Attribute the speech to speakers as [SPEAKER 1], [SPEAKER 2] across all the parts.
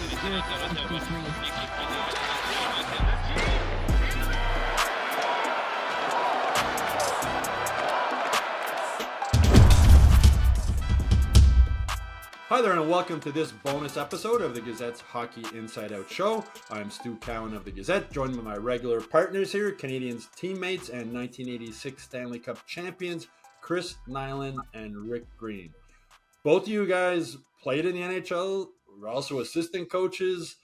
[SPEAKER 1] Hi there and welcome to this bonus episode of the Gazette's Hockey Inside Out Show. I'm Stu Cowan of the Gazette, joined by my regular partners here, Canadiens teammates and 1986 Stanley Cup champions, Chris Nyland and Rick Green. Both of you guys played in the NHL, were also assistant coaches.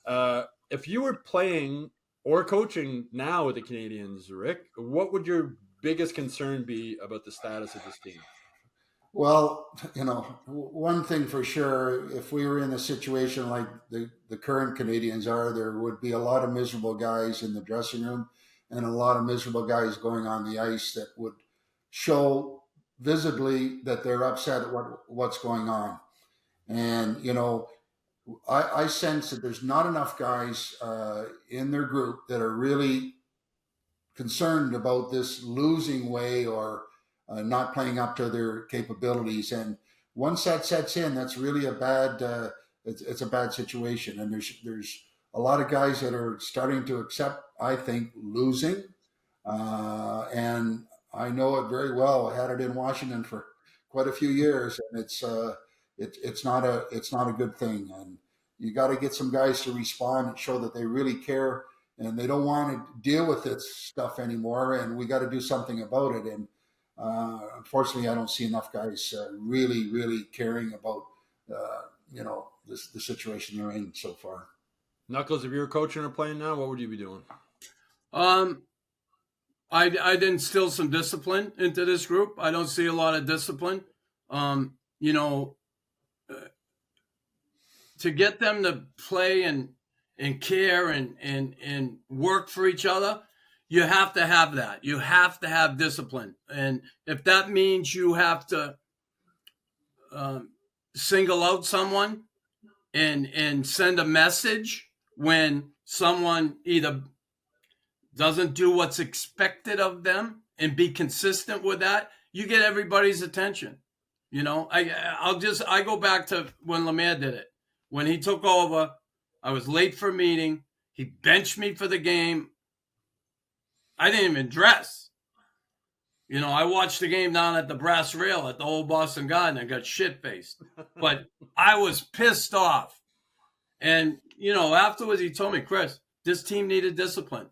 [SPEAKER 1] If you were playing or coaching now with the Canadiens, Rick, what would your biggest concern be about the status of this team?
[SPEAKER 2] Well, one thing for sure, if we were in a situation like the current Canadiens are, there would be a lot of miserable guys in the dressing room and a lot of miserable guys going on the ice that would show visibly that they're upset at what's going on. And, I sense that there's not enough guys in their group that are really concerned about this losing way or not playing up to their capabilities. And once that sets in, that's really a bad, it's a bad situation. And there's a lot of guys that are starting to accept, I think, losing. And I know it very well. I had it in Washington for quite a few years, and it's not a good thing. And you got to get some guys to respond and show that they really care and they don't want to deal with this stuff anymore. And we got to do something about it. And unfortunately, I don't see enough guys really caring about the situation they're in so far.
[SPEAKER 1] Knuckles, if you were coaching or playing now, what would you be doing?
[SPEAKER 3] I'd instill some discipline into this group. I don't see a lot of discipline. To get them to play and care and work for each other, you have to have that. You have to have discipline. And if that means you have to single out someone and send a message when someone either doesn't do what's expected of them and be consistent with that, you get everybody's attention. I go back to when Lemaire did it. When he took over, I was late for a meeting. He benched me for the game. I didn't even dress. I watched the game down at the Brass Rail at the old Boston Garden. I got shit-faced. But I was pissed off. And, afterwards he told me, Chris, this team needed discipline.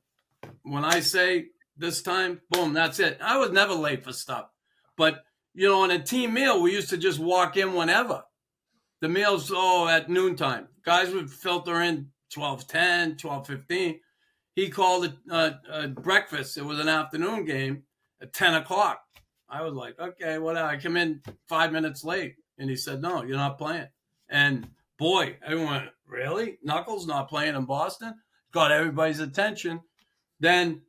[SPEAKER 3] When I say this time, boom, that's it. I was never late for stuff. But, on a team meal, we used to just walk in whenever. The meals, at noontime. Guys would filter in 12:10, 12:15. He called it breakfast. It was an afternoon game at 10 o'clock. I was like, okay, whatever. I come in 5 minutes late. And he said, no, you're not playing. And boy, everyone went, really? Knuckles not playing in Boston? Got everybody's attention. Then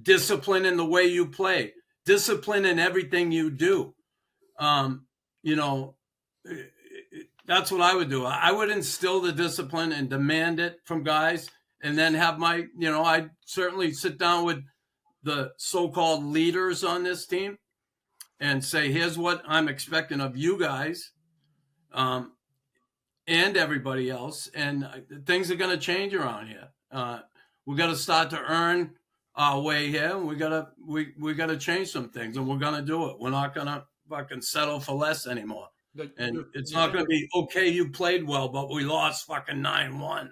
[SPEAKER 3] discipline in the way you play. Discipline in everything you do. That's what I would do. I would instill the discipline and demand it from guys. And then have I'd certainly sit down with the so-called leaders on this team and say, here's what I'm expecting of you guys and everybody else. And things are going to change around here. We got to start to earn our way here. We got to change some things, and we're going to do it. We're not going to fucking settle for less anymore. And it's not going to be, okay, you played well, but we lost fucking 9-1.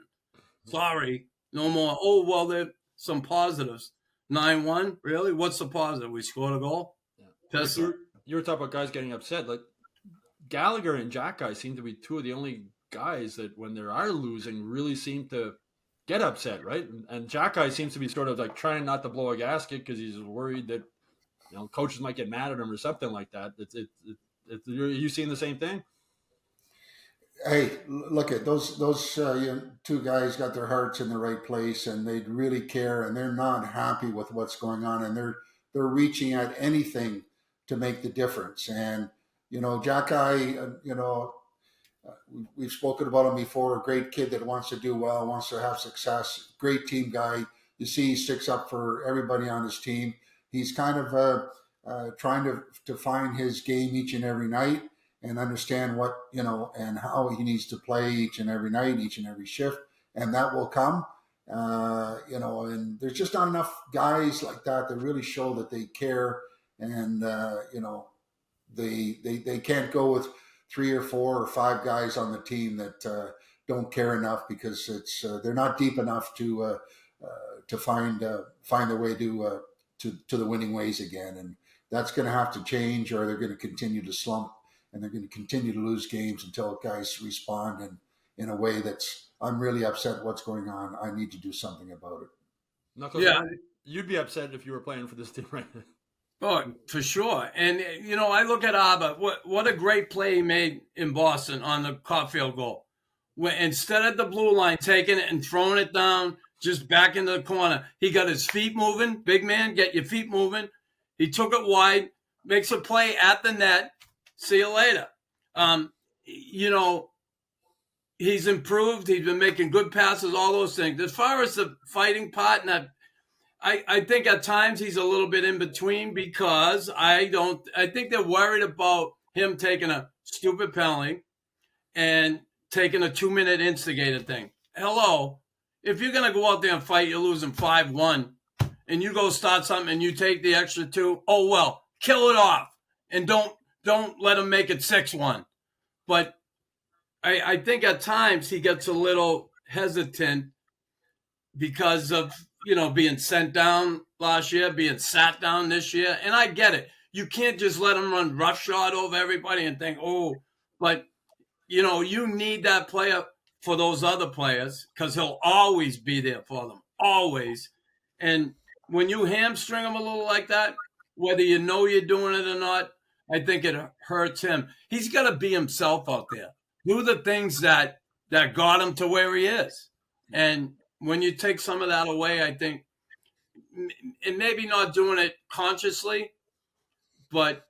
[SPEAKER 3] Sorry. No more. Oh, well, there's some positives. 9-1? Really? What's the positive? We scored a goal?
[SPEAKER 1] Yeah. You were talking about guys getting upset. Like Gallagher and Jack Guy seem to be two of the only guys that when they are losing really seem to get upset, right? And Jack Guy seems to be sort of like trying not to blow a gasket because he's worried that coaches might get mad at him or something like that. Are you seeing the same thing?
[SPEAKER 2] Hey, look at those two guys got their hearts in the right place, and they really care, and they're not happy with what's going on, and they're reaching at anything to make the difference. And Jack Guy, we've spoken about him before. A great kid that wants to do well, wants to have success. Great team guy. You see, he sticks up for everybody on his team. He's kind of trying to find his game each and every night. and understand what, and how he needs to play each and every night, each and every shift, and that will come. And there's just not enough guys like that really show that they care, and they can't go with 3 or 4 or 5 guys on the team that don't care enough, because it's they're not deep enough to find their way to the winning ways again, and that's going to have to change, or they're going to continue to slump, and they're going to continue to lose games until guys respond in a way that's, I'm really upset what's going on. I need to do something about it.
[SPEAKER 1] Knuckles, yeah, you'd be upset if you were playing for this team right now.
[SPEAKER 3] Oh, for sure. And, I look at Abba. What a great play he made in Boston on the Caulfield goal. When, instead of the blue line, taking it and throwing it down, just back into the corner, he got his feet moving. Big man, get your feet moving. He took it wide, makes a play at the net. See you later. He's improved. He's been making good passes, all those things. As far as the fighting part, and I think at times he's a little bit in between, because I think they're worried about him taking a stupid penalty and taking a 2-minute instigator thing. Hello, if you're going to go out there and fight, you're losing 5-1, and you go start something and you take the extra 2, oh, well, kill it off, and don't let him make it 6-1. But I think at times he gets a little hesitant because of, being sent down last year, being sat down this year. And I get it. You can't just let him run roughshod over everybody and think, but, you need that player for those other players, because he'll always be there for them, always. And when you hamstring him a little like that, whether you know you're doing it or not, I think it hurts him. He's got to be himself out there. Do the things that got him to where he is. And when you take some of that away, I think, and maybe not doing it consciously, but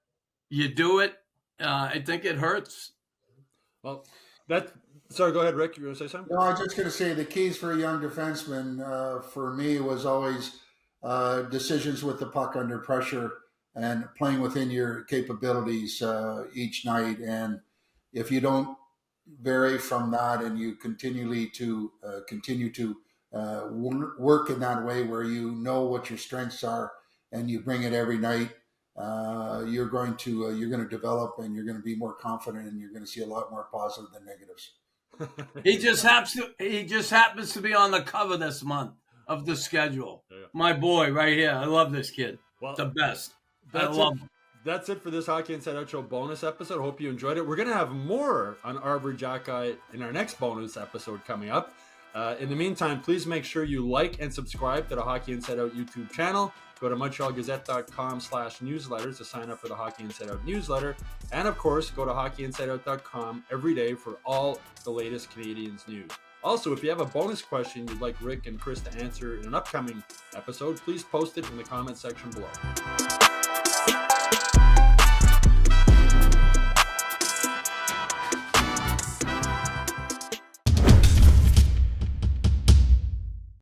[SPEAKER 3] you do it, I think it hurts.
[SPEAKER 1] Well, sorry, go ahead, Rick. You want to say something?
[SPEAKER 2] No, I was just going to say the keys for a young defenseman for me was always decisions with the puck under pressure and playing within your capabilities each night. And if you don't vary from that, and you continue to work in that way, where you know what your strengths are and you bring it every night, you're going to develop, and you're going to be more confident, and you're going to see a lot more positive than negatives.
[SPEAKER 3] He just happens to be on the cover this month of the schedule. Yeah. My boy right here. I love this kid. Well, the best. I love him.
[SPEAKER 1] That's it for this Hockey Inside Out Show bonus episode. Hope you enjoyed it. We're going to have more on Arbor Jacki in our next bonus episode coming up. In the meantime, please make sure you like and subscribe to the Hockey Inside Out YouTube channel. Go to MontrealGazette.com/newsletters to sign up for the Hockey Inside Out newsletter. And of course, go to HockeyInsideOut.com every day for all the latest Canadiens news. Also, if you have a bonus question you'd like Rick and Chris to answer in an upcoming episode, please post it in the comment section below.